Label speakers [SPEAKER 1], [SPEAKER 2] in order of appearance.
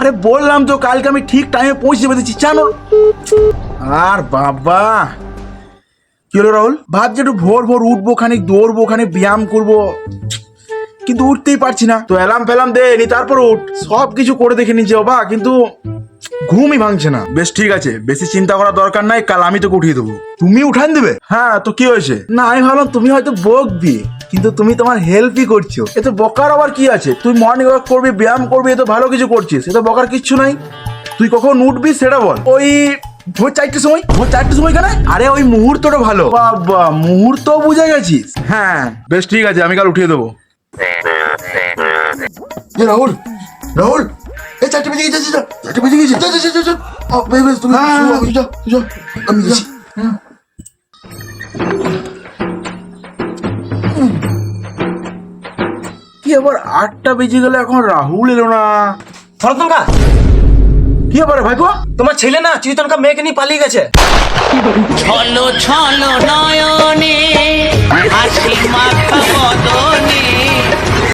[SPEAKER 1] আরে বললাম তো কালকে আমি ঠিক টাইমে পৌঁছে পেতেছি, জানো। আর বাবা কি হলো রাহুল, ভাবছি একটু ভোর ভোর উঠবো, খানিক দৌড়বো, খানিক ব্যায়াম করবো, কিন্তু উঠতেই পারছি না। তো অ্যালার্ম ফেলাম দেনি, তারপর উঠ, সব কিছু করে দেখে নিচ্ছি বাবা, কিন্তু ঘুমই ভাঙছে না। বেশ ঠিক আছে, বেশি চিন্তা করার দরকার নাই, কাল আমি তোকে উঠিয়ে দেবো। তুমি উঠান দেবে? হ্যাঁ, তো কি হয়েছে? না আমি ভাবলাম তুমি হয়তো বকবি, কিন্তু তুমি তোমার হেল্পই করছো, এতে বকার আবার কি আছে? তুই মর্নিং ওয়াক করবি, ব্যায়াম করবি, এ তো ভালো কিছু করছিস, এ তো বকার কিচ্ছু নাই। তুই কখন উঠবি সেটা বল। ওই ভোর 4টের সময়। ভোর 4টের সময় কেন? আরে ওই মুহূর্তটা ভালো। বাবা, মুহূর্ত বুঝে গেছিস? হ্যাঁ বেশ ঠিক আছে, আমি কাল উঠিয়ে দেবো।
[SPEAKER 2] রাহুল, রাহুল, এই 4টে বেজে গেছে, 4টে বেজে গেছে, যা যা যা যা। বেশ তুমি যা যা, আমি যাচ্ছি।
[SPEAKER 1] কি আবার 8টা বেজে গেল, এখন রাহুল এলো না।
[SPEAKER 3] শরৎনকা,
[SPEAKER 1] কি ব্যাপারে ভাইপো?
[SPEAKER 3] তোমার ছেলে না চিরতনকা মেয়েকে নিয়ে পালিয়ে গেছে।
[SPEAKER 4] ছলো ছলো নয়নে হাসি মাখা